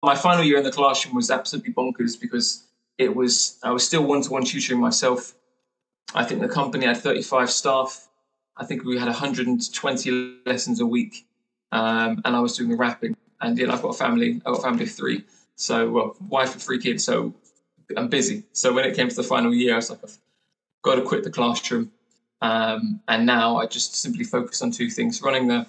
my final year in the classroom was absolutely bonkers because I was still one-to-one tutoring myself. I think the company had 35 staff. I think we had 120 lessons a week, and I was doing the wrapping. And I've got a family. I've got a family of 3. So, well, wife and 3 kids. So I'm busy. So when it came to the final year, I was like, I've got to quit the classroom. And now I just simply focus on 2 things: running the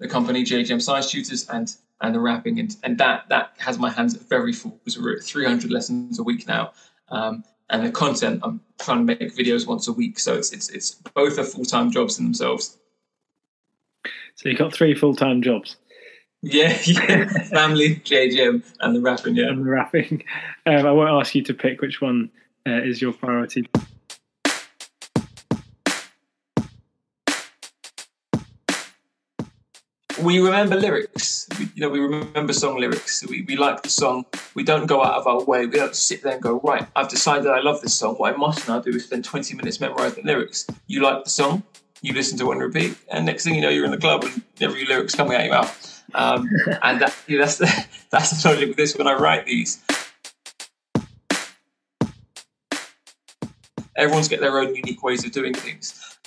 company JGM Science Tutors and the wrapping. And that has my hands very full because we're at 300 lessons a week now. And the content, I'm trying to make videos once a week. So it's both are full-time jobs in themselves. So you've got 3 full-time jobs. Yeah. Family, JGM, and the wrapping, yeah. And the wrapping. I won't ask you to pick which one is your priority. We remember lyrics. We remember song lyrics. We like the song. We don't go out of our way. We don't sit there and go, right, I've decided I love this song. What I must now do is spend 20 minutes memorizing lyrics. You like the song, you listen to it on repeat, and next thing you know, you're in the club and every lyric's coming out your mouth. And that's the logic with this when I write these. Everyone's got their own unique ways of doing things.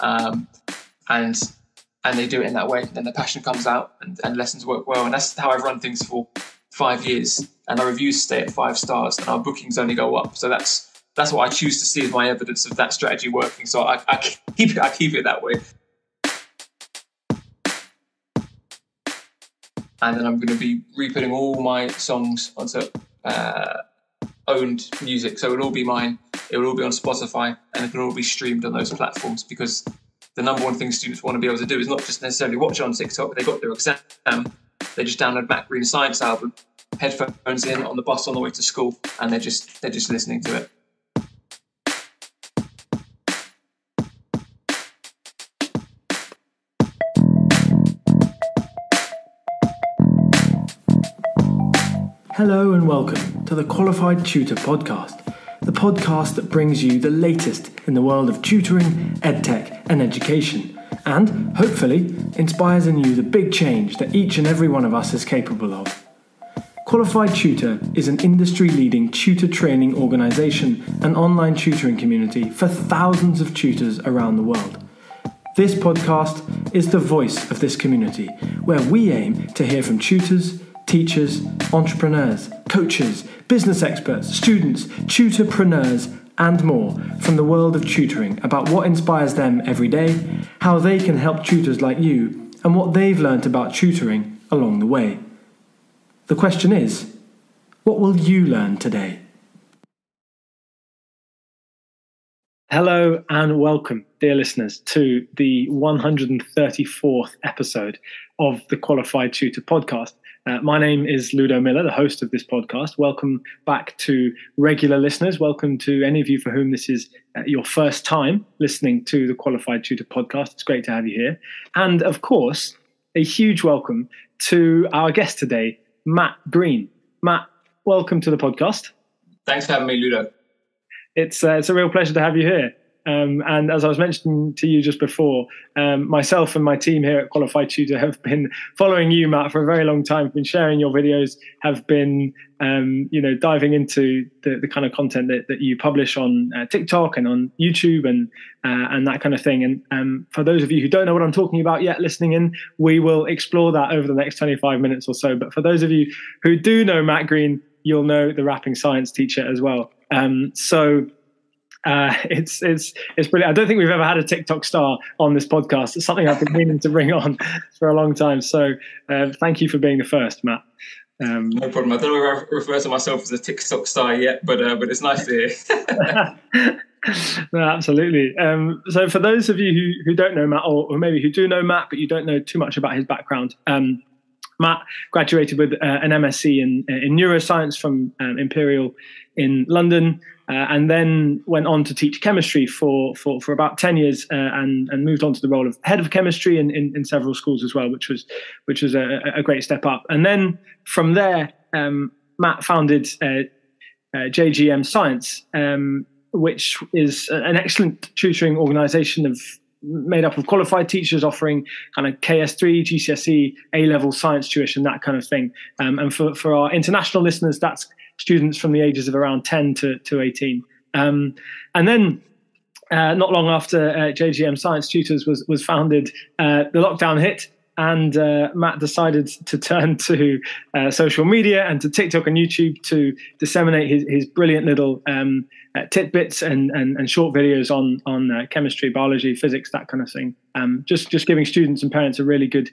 And they do it in that way. And then the passion comes out and lessons work well. And that's how I've run things for 5 years. And our reviews stay at 5 stars and our bookings only go up. So that's what I choose to see as my evidence of that strategy working. So I keep it that way. And then I'm going to be re-putting all my songs onto owned music. So it'll all be mine. It will all be on Spotify and it can all be streamed on those platforms, because the number one thing students want to be able to do is not just necessarily watch it on TikTok, but they got their exam. They just download Matt Green's Science album, headphones in on the bus on the way to school, and they're just listening to it. Hello and welcome to the Qualified Tutor Podcast, the podcast that brings you the latest in the world of tutoring, edtech and education, and hopefully inspires in you the big change that each and every one of us is capable of. Qualified Tutor is an industry-leading tutor training organisation and online tutoring community for thousands of tutors around the world. This podcast is the voice of this community, where we aim to hear from tutors, teachers, entrepreneurs, coaches, business experts, students, tutorpreneurs, and more from the world of tutoring about what inspires them every day, how they can help tutors like you, and what they've learnt about tutoring along the way. The question is, what will you learn today? Hello and welcome, dear listeners, to the 134th episode of the Qualified Tutor Podcast. My name is Ludo Miller, the host of this podcast. Welcome back to regular listeners. Welcome to any of you for whom this is your first time listening to the Qualified Tutor Podcast. It's great to have you here. And of course, a huge welcome to our guest today, Matt Green. Matt, welcome to the podcast. Thanks for having me, Ludo. It's a real pleasure to have you here. And as I was mentioning to you just before, myself and my team here at Qualified Tutor have been following you, Matt, for a very long time. Have been sharing your videos, have been, diving into the kind of content that you publish on TikTok and on YouTube and that kind of thing. And for those of you who don't know what I'm talking about yet, listening in, we will explore that over the next 25 minutes or so. But for those of you who do know Matt Green, you'll know the rapping science teacher as well. It's brilliant. I don't think we've ever had a TikTok star on this podcast. It's something I've been meaning to bring on for a long time. So thank you for being the first, Matt. No problem. I don't know if I refer to myself as a TikTok star yet, but it's nice to hear. No, absolutely. So for those of you who don't know Matt, or maybe who do know Matt, but you don't know too much about his background, Matt graduated with an MSc in Neuroscience from Imperial in London, and then went on to teach chemistry for about 10 years, and moved on to the role of head of chemistry in several schools as well, which was a great step up. And then from there, Matt founded JGM Science, which is an excellent tutoring organisation of made up of qualified teachers offering kind of KS3, GCSE, A-level science tuition, that kind of thing. And for our international listeners, that's students from the ages of around 10 to 18. And then not long after JGM Science Tutors was founded, the lockdown hit, and Matt decided to turn to social media and to TikTok and YouTube to disseminate his brilliant little tidbits and short videos on chemistry, biology, physics, that kind of thing. Just giving students and parents a really good,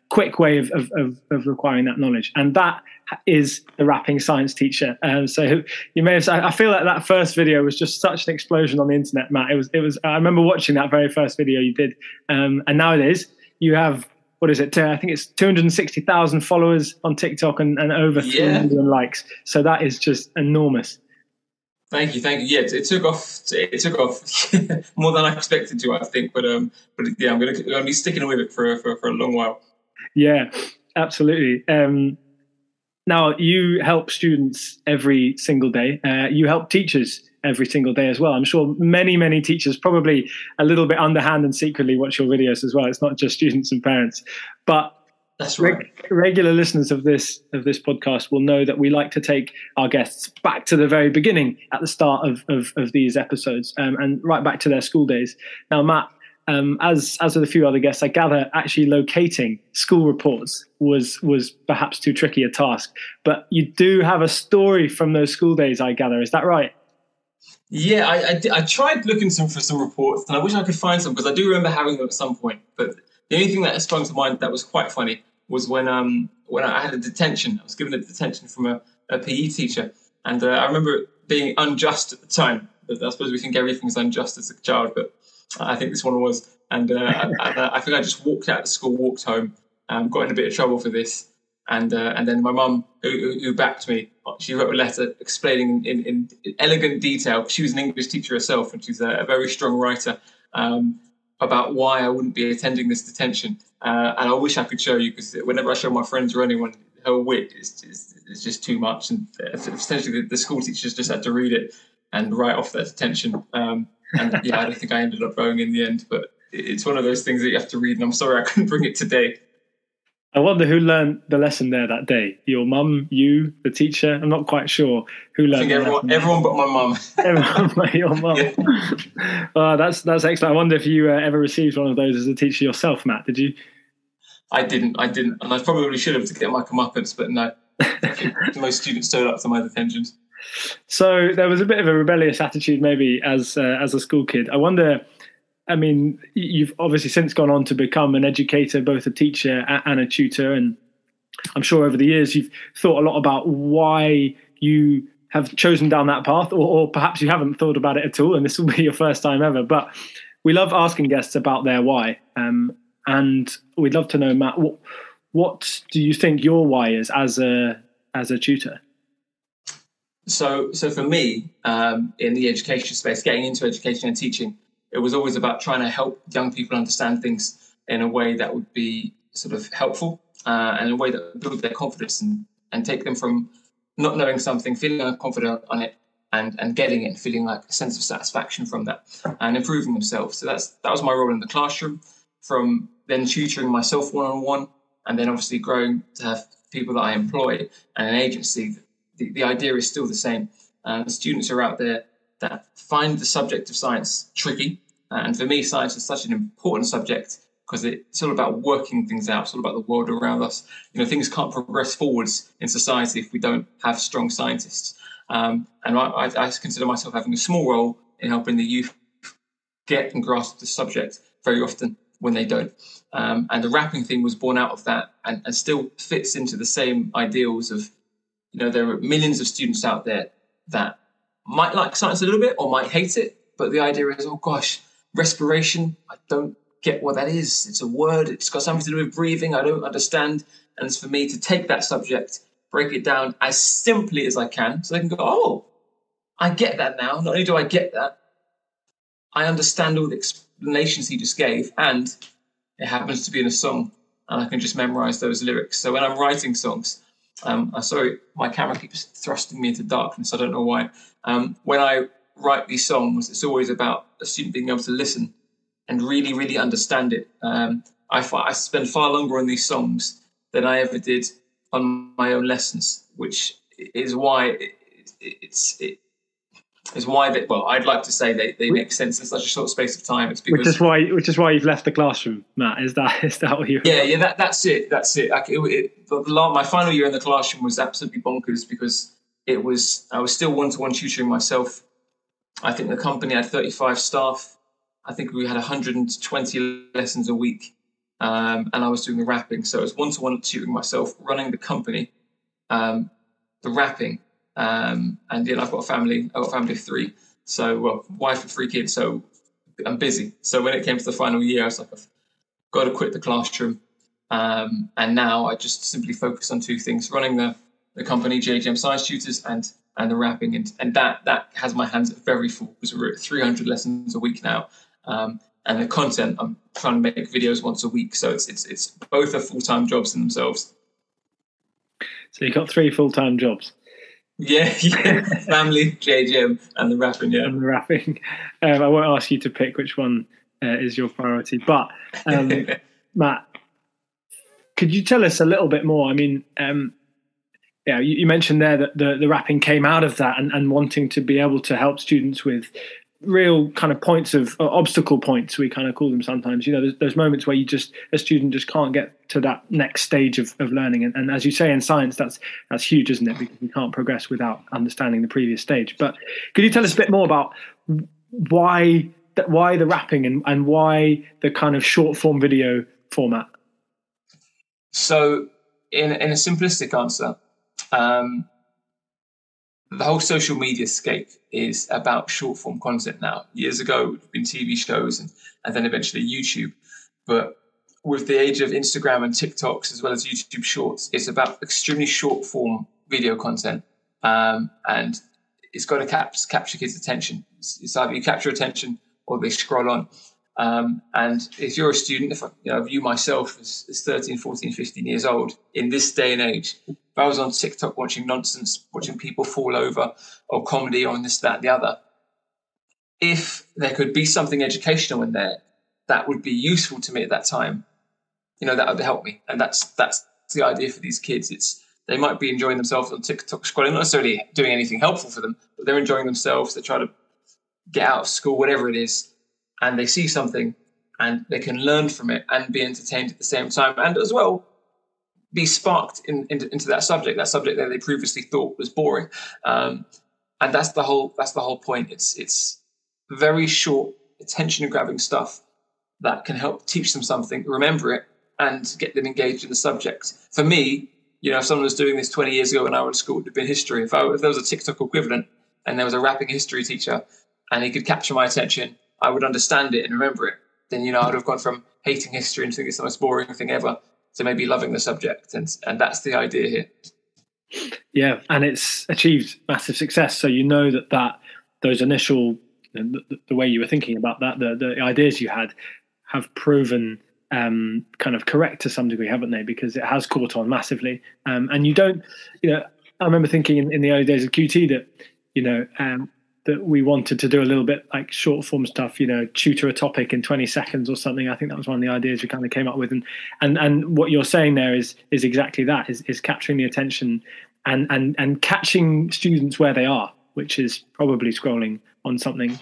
quick way of acquiring that knowledge. And that is the rapping science teacher. So you may have. I feel like that first video was just such an explosion on the internet, Matt. It was. I remember watching that very first video you did. And nowadays you have, what is it? I think it's 260,000 followers on TikTok and over 3 million likes. So that is just enormous. Thank you. Yeah, it took off. It took off more than I expected to, I think. But yeah, I'm gonna be sticking with it for a long while. Yeah, absolutely. Now, you help students every single day. You help teachers every single day as well. I'm sure many teachers probably a little bit underhand and secretly watch your videos as well. It's not just students and parents. But that's right. Regular listeners of this podcast will know that we like to take our guests back to the very beginning at the start of these episodes, and right back to their school days. Now, Matt, as with a few other guests, I gather actually locating school reports was perhaps too tricky a task. But you do have a story from those school days, I gather. Is that right? Yeah, I tried looking for some reports, and I wish I could find some, because I do remember having them at some point. But the only thing that sprung to mind that was quite funny was when I had a detention. I was given a detention from a PE teacher, and I remember it being unjust at the time. But I suppose we think everything's unjust as a child, but I think this one was. And I think I just walked out of school, walked home, got in a bit of trouble for this. And then my mum, who backed me, she wrote a letter explaining in elegant detail. She was an English teacher herself, and she's a very strong writer, about why I wouldn't be attending this detention. And I wish I could show you, because whenever I show my friends or anyone, her wit is just too much. And essentially the school teachers just had to read it and write off that detention. And yeah, I don't think I ended up going in the end, but it's one of those things that you have to read, and I'm sorry I couldn't bring it today. I wonder who learned the lesson there that day. Your mum, you, the teacher? I'm not quite sure who learned. I think everyone but my mum. Everyone but your mum. Yeah. That's excellent. I wonder if you ever received one of those as a teacher yourself, Matt. Did you? I didn't, and I probably should have to get my comeuppance, but no. Most students stood up to my detentions. So there was a bit of a rebellious attitude, maybe, as a school kid. I wonder. I mean, you've obviously since gone on to become an educator, both a teacher and a tutor. And I'm sure over the years you've thought a lot about why you have chosen down that path, or perhaps you haven't thought about it at all, and this will be your first time ever. But we love asking guests about their why. And we'd love to know, Matt, what do you think your why is as a tutor? So for me, in the education space, getting into education and teaching, it was always about trying to help young people understand things in a way that would be sort of helpful, and in a way that would build their confidence and take them from not knowing something, feeling unconfident on it, and getting it and feeling like a sense of satisfaction from that and improving themselves. So that was my role in the classroom, from then tutoring myself one-on-one, and then obviously growing to have people that I employ and an agency. The idea is still the same. The students are out there that find the subject of science tricky. And for me, science is such an important subject because it's all about working things out. It's all about the world around us. Things can't progress forwards in society if we don't have strong scientists. And I consider myself having a small role in helping the youth get and grasp the subject very often when they don't. And the rapping thing was born out of that, and still fits into the same ideals of, there are millions of students out there that might like science a little bit or might hate it. But the idea is, oh gosh, respiration, I don't get what that is. It's a word. It's got something to do with breathing. I don't understand. And it's for me to take that subject, break it down as simply as I can, so they can go, oh, I get that now. Not only do I get that, I understand all the explanations he just gave, and it happens to be in a song, and I can just memorize those lyrics. So when I'm writing songs, I'm sorry, my camera keeps thrusting me into darkness. I don't know why. When I write these songs, it's always about a student being able to listen and really, really understand it. I spend far longer on these songs than I ever did on my own lessons, which is why I'd like to say they make sense in such a short space of time. It's because which is why you've left the classroom, Matt. Is that what you? Yeah. That's it. My final year in the classroom was absolutely bonkers because I was still one-to-one tutoring myself. I think the company had 35 staff. I think we had 120 lessons a week, and I was doing the rapping. So it was one-to-one tutoring myself, running the company, the rapping. And I've got a family. I've got a family of 3. So, wife and 3 kids. So I'm busy. So when it came to the final year, I was like, I've got to quit the classroom. And now I just simply focus on 2 things: running the company, JGM Science Tutors, and the rapping. And that has my hands very full because we're at 300 lessons a week now. And the content, I'm trying to make videos once a week. So it's both are full-time jobs in themselves. So you've got 3 full-time jobs. Yeah, family, JGM, and the rapping. Yeah, and the rapping. I won't ask you to pick which one is your priority, but Matt, could you tell us a little bit more? I mean, you mentioned there that the rapping came out of that and wanting to be able to help students with real kind of points of obstacle points, we kind of call them sometimes. There's those moments where a student just can't get to that next stage of learning, and as you say in science, that's huge, isn't it? Because you can't progress without understanding the previous stage. But could you tell us a bit more about why the rapping and why the kind of short form video format? So in a simplistic answer, the whole social media scape is about short form content now. Years ago, it would have been TV shows and then eventually YouTube. But with the age of Instagram and TikToks, as well as YouTube Shorts, it's about extremely short form video content. And it's got to capture kids' attention. It's either you capture attention or they scroll on. And if you're a student, if I view myself as 13, 14, 15 years old, in this day and age, if I was on TikTok watching nonsense, watching people fall over, or comedy, or this, that, the other, if there could be something educational in there that would be useful to me at that time, that would help me. And that's the idea for these kids. They might be enjoying themselves on TikTok scrolling, not necessarily doing anything helpful for them, but they're enjoying themselves. They try to get out of school, whatever it is, and they see something and they can learn from it and be entertained at the same time, and as well be sparked into that subject that they previously thought was boring. And that's the whole point. It's very short, attention grabbing stuff that can help teach them something, remember it, and get them engaged in the subject. For me, if someone was doing this 20 years ago when I was at school, it would have been history. If there was a TikTok equivalent and there was a rapping history teacher and he could capture my attention, I would understand it and remember it. Then, I would have gone from hating history and thinking it's the most boring thing ever to maybe loving the subject. And that's the idea here. Yeah, and it's achieved massive success. So that those initial, the way you were thinking about that, the ideas you had have proven kind of correct to some degree, haven't they? Because it has caught on massively. And you don't, I remember thinking in the early days of QT that, that we wanted to do a little bit like short form stuff, tutor a topic in 20 seconds or something. I think that was one of the ideas we kind of came up with. And what you're saying there is exactly that, is capturing the attention and catching students where they are, which is probably scrolling on something.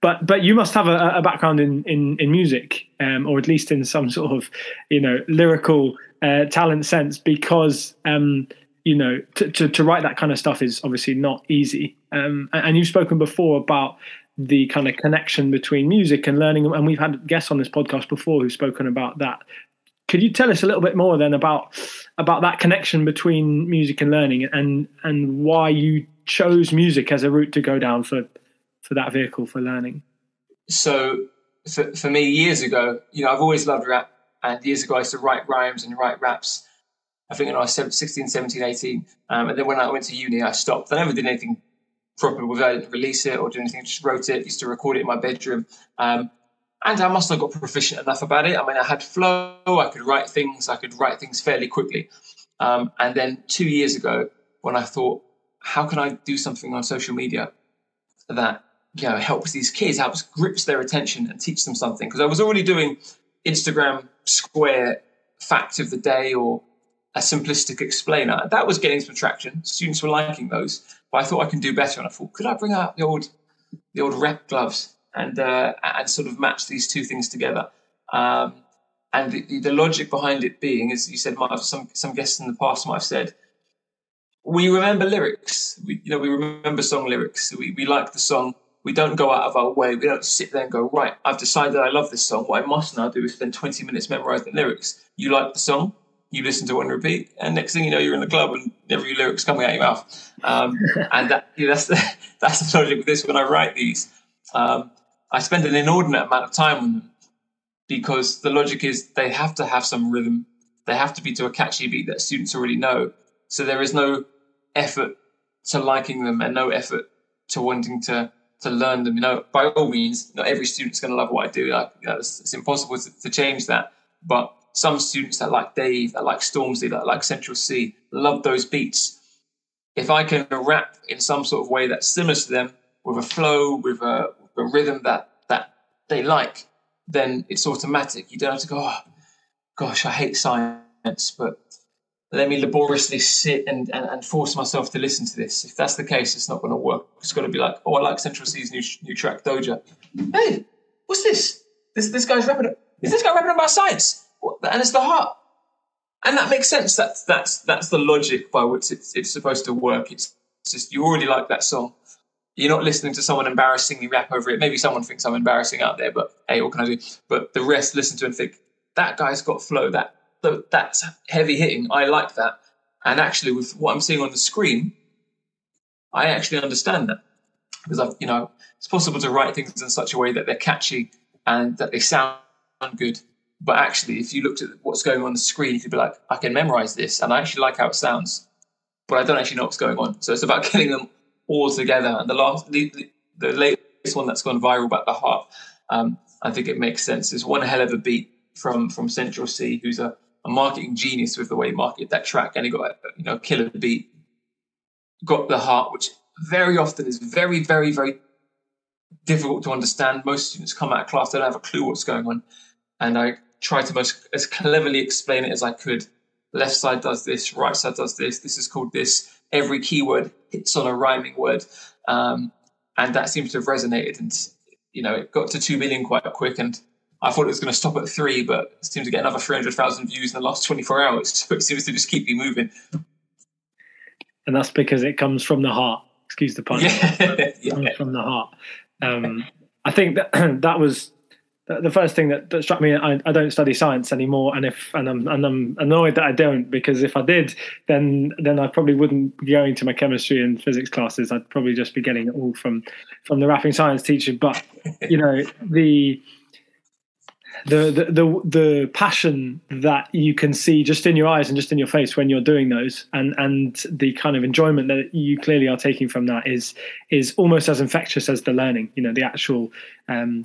But you must have a background in music, or at least in some sort of, lyrical talent sense, because, to write that kind of stuff is obviously not easy. And you've spoken before about the kind of connection between music and learning, and we've had guests on this podcast before who've spoken about that. Could you tell us a little bit more then about that connection between music and learning, and why you chose music as a route to go down for that vehicle for learning? So for me, years ago, I've always loved rap, and years ago I used to write rhymes and write raps. I think when I was 16, 17, 18. And then when I went to uni, I stopped. I never did anything proper with it. I didn't release it or do anything, just wrote it, used to record it in my bedroom. And I must have got proficient enough about it. I mean, I had flow, I could write things fairly quickly. And then 2 years ago, when I thought, how can I do something on social media that helps these kids, grips their attention and teach them something. Because I was already doing Instagram square fact of the day or a simplistic explainer. That was getting some traction. Students were liking those, but I thought I can do better. And I thought, could I bring out the old rep gloves and sort of match these two things together? And the logic behind it being, as you said, some guests in the past might have said, we remember lyrics. We remember song lyrics. We like the song. We don't go out of our way. We don't sit there and go, right, I've decided I love this song. What I must now do is spend 20 minutes memorizing the lyrics. You like the song, you listen to it on repeat, and next thing you know, you're in the club and every lyric's coming out your mouth. And that's the logic with this. When I write these, I spend an inordinate amount of time on them because the logic is they have to have some rhythm. They have to be to a catchy beat that students already know. So there is no effort to liking them and no effort to wanting to learn them. By all means, not every student's going to love what I do. It's impossible to change that. But some students that like Dave, that like Stormzy, that like Central C, love those beats. If I can rap in some sort of way that's similar to them, with a flow, with a rhythm that they like, then it's automatic. You don't have to go, oh, gosh, I hate science, but let me laboriously sit and force myself to listen to this. If that's the case, it's not going to work. It's got to be like, oh, I like Central C's new track, Doja. Hey, what's this? This guy's rapping. Is this guy rapping about science? And it's the heart. And that makes sense. That's the logic by which it's supposed to work. It's just you already like that song. You're not listening to someone embarrassingly rap over it. Maybe someone thinks I'm embarrassing out there, but hey, what can I do? But the rest listen to it and think, that guy's got flow, that's heavy hitting. I like that. And actually, with what I'm seeing on the screen, I actually understand that because it's possible to write things in such a way that they're catchy and that they sound good. But actually, if you looked at what's going on the screen, you could be like, I can memorize this, and I actually like how it sounds, but I don't actually know what's going on. So it's about getting them all together. And the latest one that's gone viral about the heart, I think it makes sense. It's one hell of a beat from Central C, who's a marketing genius with the way he marketed that track, and he got a killer beat. Got the heart, which very often is very, very, very difficult to understand. Most students come out of class, they don't have a clue what's going on, and I try to as cleverly explain it as I could. Left side does this, right side does this. This is called this. Every keyword hits on a rhyming word, and that seems to have resonated. And it got to 2 million quite quick, and I thought it was going to stop at 3, but it seemed to get another 300,000 views in the last 24 hours. So it seems to just keep me moving. And that's because it comes from the heart. Excuse the pun. Yeah. It comes from the heart. I think that was the first thing that struck me. I don't study science anymore, and I'm annoyed that I don't, because if I did, then I probably wouldn't be going to my chemistry and physics classes. I'd probably just be getting it all from the rapping science teacher. But the passion that you can see just in your eyes and just in your face when you're doing those, and the kind of enjoyment that you clearly are taking from that is almost as infectious as the learning, the actual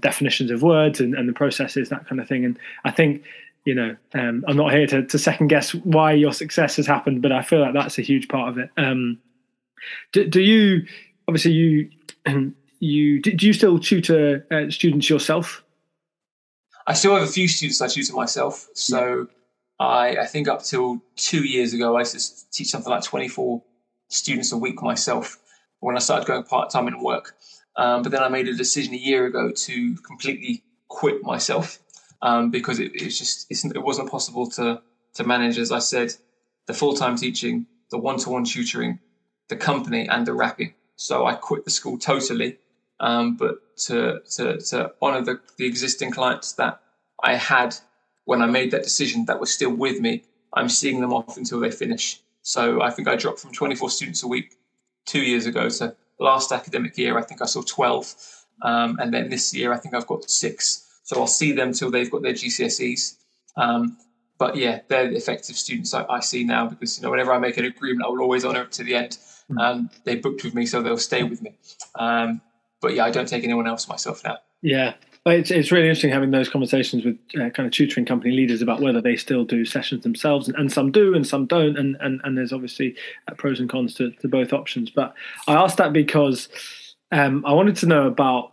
definitions of words and the processes, that kind of thing. And I think, I'm not here to second guess why your success has happened, but I feel like that's a huge part of it. Do you, obviously do you still tutor students yourself? I still have a few students I tutor myself. So I think up till 2 years ago, I used to teach something like 24 students a week myself when I started going part-time in work. But then I made a decision a year ago to completely quit myself because it wasn't possible to manage, as I said, the full-time teaching, the one-to-one tutoring, the company and the rapping. So I quit the school totally. But to honour the existing clients that I had when I made that decision that were still with me, I'm seeing them off until they finish. So I think I dropped from 24 students a week 2 years ago. So last academic year, I think I saw 12. And then this year, I think I've got 6. So I'll see them till they've got their GCSEs. But yeah, they're the effective students I see now, because whenever I make an agreement, I will always honour it to the end. They booked with me, so they'll stay with me. But yeah, I don't take anyone else myself now. Yeah. It's really interesting having those conversations with kind of tutoring company leaders about whether they still do sessions themselves, and some do and some don't, and there's obviously pros and cons to both options. But I asked that because I wanted to know about,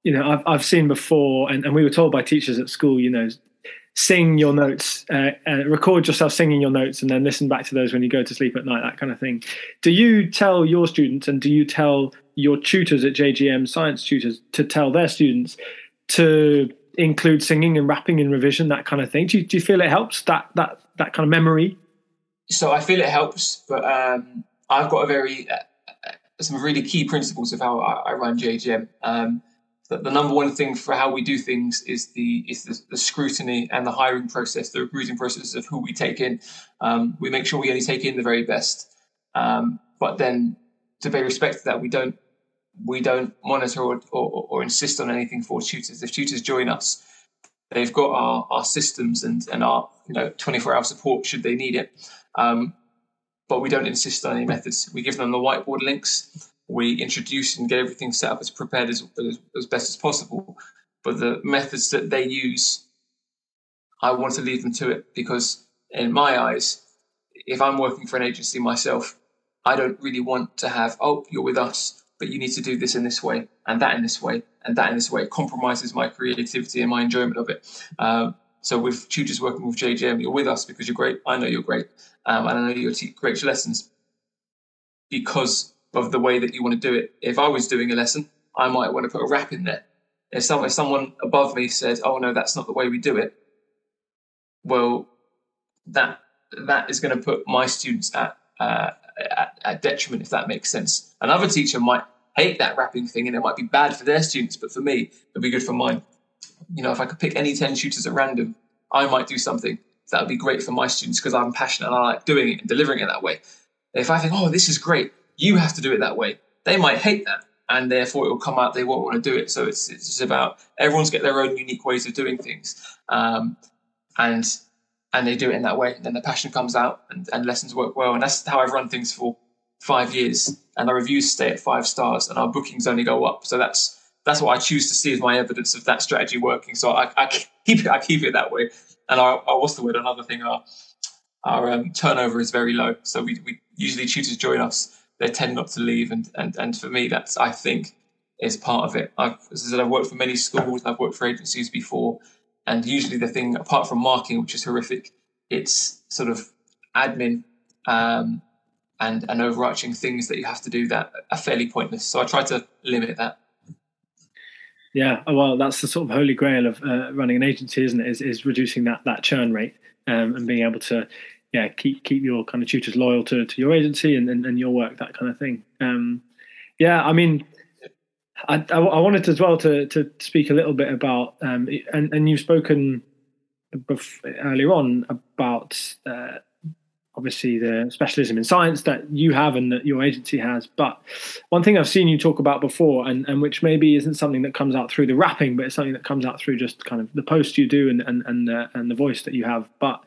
I've seen before, and we were told by teachers at school, sing your notes, record yourself singing your notes, and then listen back to those when you go to sleep at night, that kind of thing. Do you tell your students, and do you tell your tutors at JGM Science Tutors to tell their students to include singing and rapping in revision, that kind of thing? Do you feel it helps, that kind of memory? So I feel it helps, but I've got some really key principles of how I run JGM. The number one thing for how we do things is the scrutiny and the hiring process, the recruiting process of who we take in. We make sure we only take in the very best, but then to pay respect to that, we don't monitor or insist on anything for tutors. If tutors join us, they've got our systems and our 24-hour support should they need it. But we don't insist on any methods. We give them the whiteboard links. We introduce and get everything set up as prepared as best as possible. But the methods that they use, I want to leave them to it, because in my eyes, if I'm working for an agency myself, I don't really want to have, you're with us, but you need to do this in this way, and that in this way, and that in this way. It compromises my creativity and my enjoyment of it. So with tutors working with JGM, you're with us because you're great. I know you're great. And I know you'll teach great lessons because of the way that you want to do it. If I was doing a lesson, I might want to put a rap in there. If someone above me said, "Oh no, that's not the way we do it," well, that is going to put my students at detriment, if that makes sense. Another teacher might hate that rapping thing, and it might be bad for their students, but for me, it'd be good for mine. If I could pick any 10 tutors at random, I might do something that would be great for my students because I'm passionate and I like doing it and delivering it that way. If I think, this is great, you have to do it that way, they might hate that, and therefore it will come out, they won't want to do it. So it's just about everyone's got their own unique ways of doing things, and they do it in that way. And then the passion comes out, and lessons work well. And that's how I've run things for 5 years, and our reviews stay at 5 stars, and our bookings only go up. So that's what I choose to see as my evidence of that strategy working. So I keep it that way. And another thing, our turnover is very low. So we usually, tutors join us, they tend not to leave. And for me, that's, I think, is part of it. As I said, I've worked for many schools, I've worked for agencies before. And usually the thing, apart from marking, which is horrific, it's sort of admin and overarching things that you have to do that are fairly pointless. So I try to limit that. Yeah, well, that's the sort of holy grail of running an agency, isn't it? Is reducing that churn rate and being able to, keep your kind of tutors loyal to your agency and your work, that kind of thing. I mean, I wanted as well to speak a little bit about, and you've spoken earlier on about obviously the specialism in science that you have and that your agency has. But one thing I've seen you talk about before, and which maybe isn't something that comes out through the rapping, but it's something that comes out through just kind of the post you do and the voice that you have. But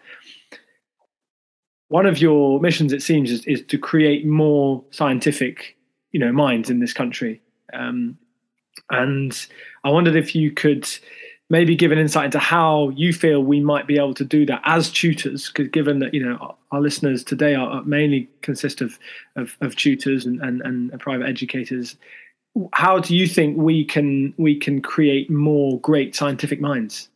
one of your missions, it seems, is to create more scientific, minds in this country. And I wondered if you could maybe give an insight into how you feel we might be able to do that as tutors, because given that our listeners today are mainly consist of tutors and private educators, how do you think we can create more great scientific minds?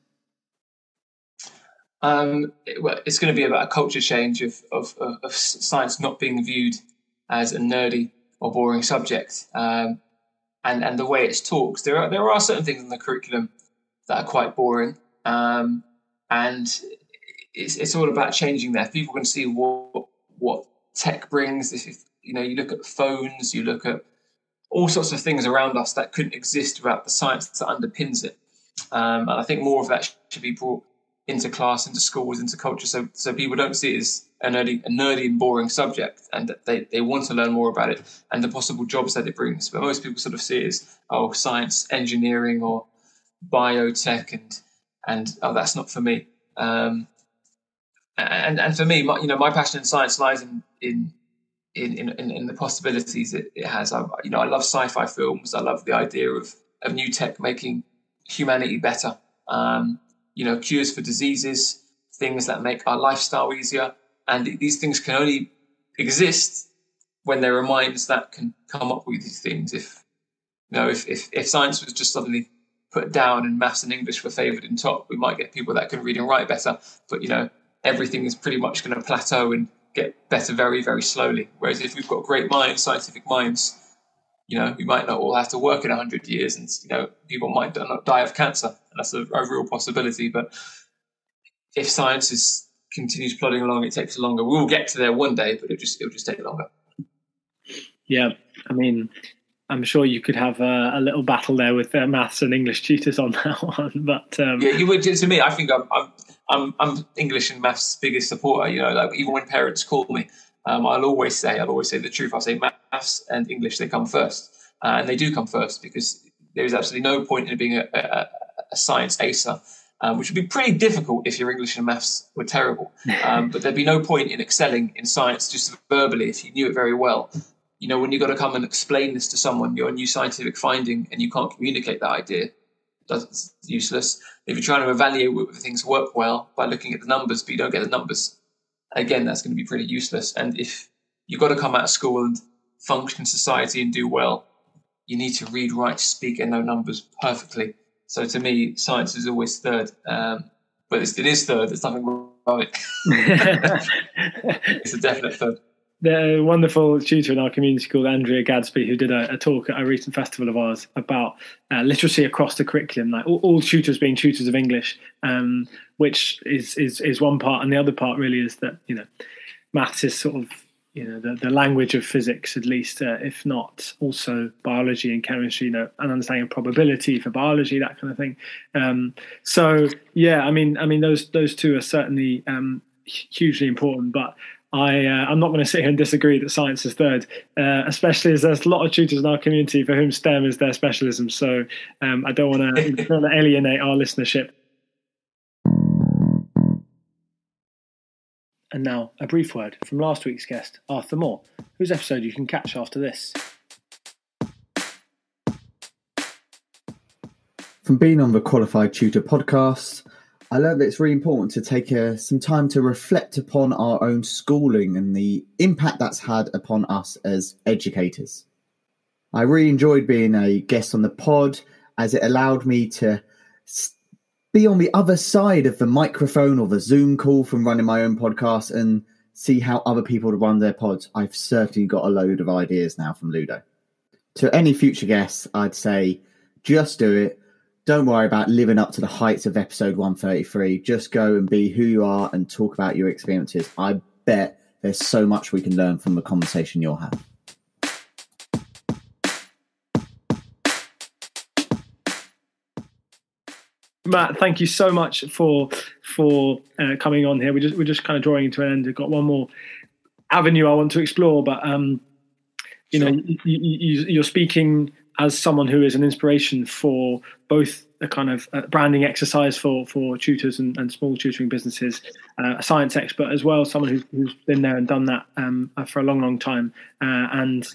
It's going to be about a culture change of science not being viewed as a nerdy or boring subject, and the way it's taught. There are certain things in the curriculum that are quite boring, and it's all about changing that. People can see what tech brings. If you look at phones, you look at all sorts of things around us that couldn't exist without the science that underpins it. And I think more of that should be brought into class, into schools, into culture, so people don't see it as a nerdy and boring subject, and that they want to learn more about it and the possible jobs that it brings. But most people sort of see it as science, engineering, or biotech, and that's not for me. And for me, my passion in science lies in the possibilities it has. I love sci-fi films. I love the idea of new tech making humanity better. Cures for diseases, things that make our lifestyle easier. And these things can only exist when there are minds that can come up with these things. If If science was just suddenly put down and maths and English were favoured in top, we might get people that can read and write better. But everything is pretty much going to plateau and get better very, very slowly. Whereas if we've got great minds, scientific minds, we might not all have to work in 100 years, and people might not die of cancer, and that's a real possibility. But if science continues plodding along, it takes longer. We'll get to there one day, but it'll just take longer. Yeah, I mean, I'm sure you could have a little battle there with maths and English tutors on that one. But yeah, you would. To me, I think I'm English and maths' biggest supporter. Even when parents call me, I'll always say the truth. I'll say maths and English, they come first, and they do come first, because there is absolutely no point in being a science acer, which would be pretty difficult if your English and maths were terrible. But there'd be no point in excelling in science just verbally if you knew it very well. When you've got to come and explain this to someone, your new scientific finding, and you can't communicate that idea, that's useless. If you're trying to evaluate whether things work well by looking at the numbers, but you don't get the numbers, again, that's going to be pretty useless. And if you've got to come out of school and function in society and do well, you need to read, write, speak, and know numbers perfectly. So to me, science is always third. But it is third. There's nothing wrong with it. It's a definite third. The wonderful tutor in our community called Andrea Gadsby, who did a talk at a recent festival of ours about literacy across the curriculum, like all tutors being tutors of English, which is one part, and the other part really is that maths is sort of the language of physics, at least, if not also biology and chemistry, and understanding of probability for biology, that kind of thing. So yeah, I mean those two are certainly hugely important, but I'm not going to sit here and disagree that science is third, especially as there's a lot of tutors in our community for whom STEM is their specialism. So I don't want to alienate our listenership. And now a brief word from last week's guest, Arthur Moore, whose episode you can catch after this. From being on the Qualified Tutor podcast, I learned that it's really important to take some time to reflect upon our own schooling and the impact that's had upon us as educators. I really enjoyed being a guest on the pod, as it allowed me to be on the other side of the microphone or the Zoom call from running my own podcast and see how other people run their pods. I've certainly got a load of ideas now from Ludo. To any future guests, I'd say just do it. Don't worry about living up to the heights of episode 133. Just go and be who you are and talk about your experiences. I bet there's so much we can learn from the conversation you'll have. Matt, thank you so much for coming on here. We're just kind of drawing into an end. I've got one more avenue I want to explore, but you're speaking as someone who is an inspiration for both a kind of branding exercise for tutors and small tutoring businesses, a science expert as well, someone who's been there and done that for a long, long time. And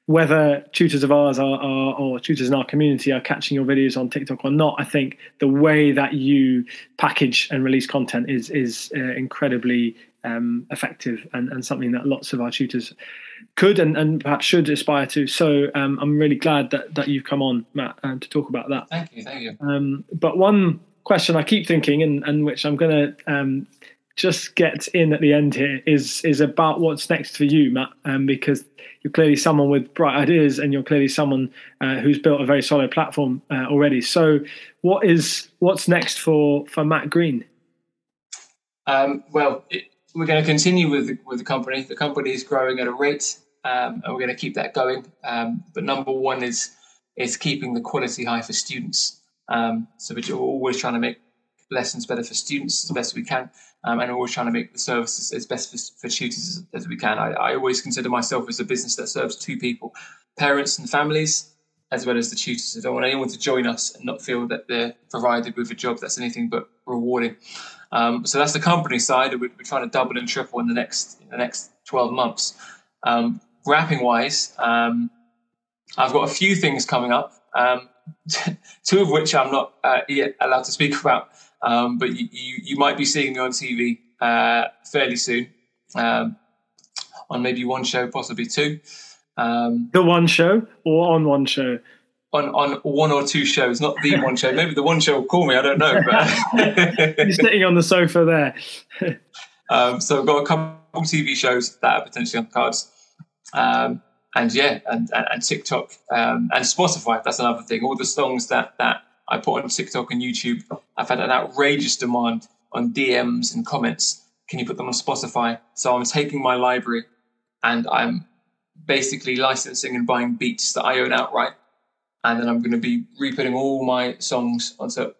whether tutors of ours or tutors in our community are catching your videos on TikTok or not, I think the way that you package and release content is incredibly effective and something that lots of our tutors could and perhaps should aspire to. So I'm really glad that you've come on, Matt, to talk about that. Thank you. But one question I keep thinking, and which I'm going to just get in at the end here, is about what's next for you, Matt, because you're clearly someone with bright ideas, and you're clearly someone who's built a very solid platform already. So what's next for Matt Green? We're going to continue with the company. The company is growing at a rate, and we're going to keep that going. But number one is keeping the quality high for students. So we're always trying to make lessons better for students as best we can, and always trying to make the services as best for tutors as we can. I always consider myself as a business that serves two people, parents and families, as well as the tutors. I don't want anyone to join us and not feel that they're provided with a job that's anything but rewarding. So that's the company side. We're trying to double and triple in the next 12 months. Rapping wise, I've got a few things coming up, two of which I'm not yet allowed to speak about, but you might be seeing me on TV fairly soon, on maybe one show, possibly two. The one show or on one show? on one or two shows, not the one show. Maybe the one show will call me, I don't know. But you're sitting on the sofa there. So I've got a couple TV shows that are potentially on the cards. And TikTok and Spotify. That's another thing. All the songs that I put on TikTok and YouTube, I've had an outrageous demand on DMs and comments. Can you put them on Spotify? So I'm taking my library and I'm basically licensing and buying beats that I own outright. And then I'm going to be re-putting all my songs onto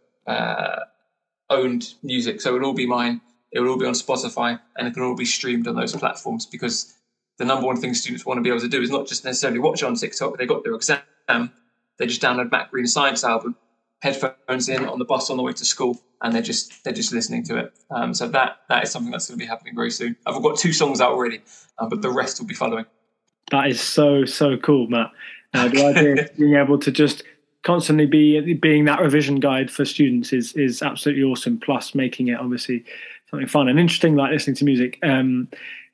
owned music. So it'll all be mine. It will all be on Spotify and it can all be streamed on those platforms, because the number one thing students want to be able to do is not just necessarily watch it on TikTok. They got their exam. They just download Matt Green's Science album, headphones in on the bus on the way to school, and they're just listening to it. So that is something that's going to be happening very soon. I've got 2 songs out already, but the rest will be following. That is so cool, Matt. The idea of being able to just constantly being that revision guide for students is absolutely awesome. Plus, making it obviously something fun and interesting, like listening to music.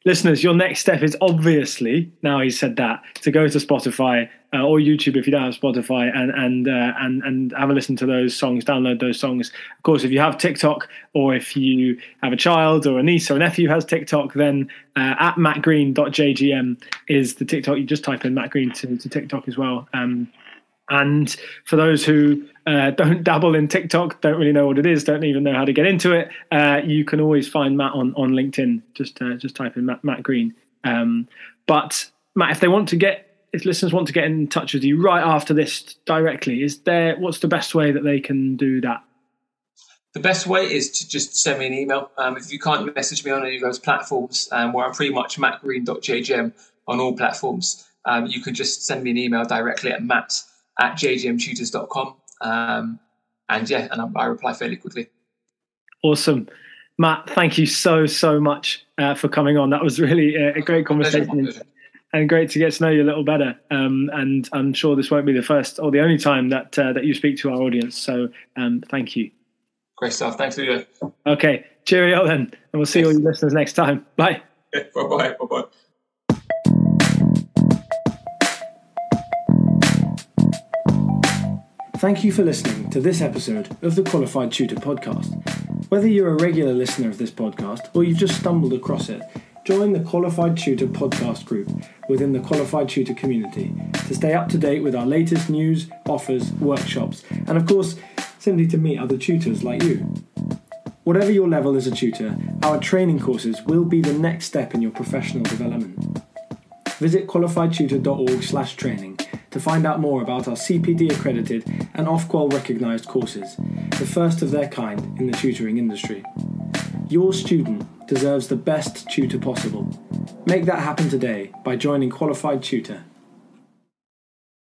Listeners, your next step is obviously, now he's said that, to go to Spotify or YouTube if you don't have Spotify and have a listen to those songs, download those songs. Of course, if you have TikTok, or if you have a child or a niece or a nephew who has TikTok, then at mattgreen.jgm is the TikTok. You just type in Matt Green to TikTok as well. And for those who don't dabble in TikTok, don't really know what it is, don't even know how to get into it, you can always find Matt on LinkedIn. Just type in Matt Green. But Matt, if listeners want to get in touch with you right after this directly, what's the best way that they can do that? The best way is to just send me an email. If you can't message me on any of those platforms, where I'm pretty much mattgreen.jgm on all platforms, you can just send me an email directly at matt@jgmtutors.com. And I reply fairly quickly. Awesome. Matt, thank you so much for coming on. That was really a great conversation and great to get to know you a little better. And I'm sure this won't be the first or the only time that you speak to our audience. So thank you. Great stuff. Thanks, Leo. Okay. Cheerio then. And we'll see all you listeners next time. Bye. Bye-bye. Bye-bye. Thank you for listening to this episode of the Qualified Tutor Podcast. Whether you're a regular listener of this podcast or you've just stumbled across it, join the Qualified Tutor Podcast group within the Qualified Tutor community to stay up to date with our latest news, offers, workshops, and of course, simply to meet other tutors like you. Whatever your level as a tutor, our training courses will be the next step in your professional development. Visit qualifiedtutor.org/training to find out more about our CPD accredited and Ofqual recognised courses, the first of their kind in the tutoring industry. Your student deserves the best tutor possible. Make that happen today by joining Qualified Tutor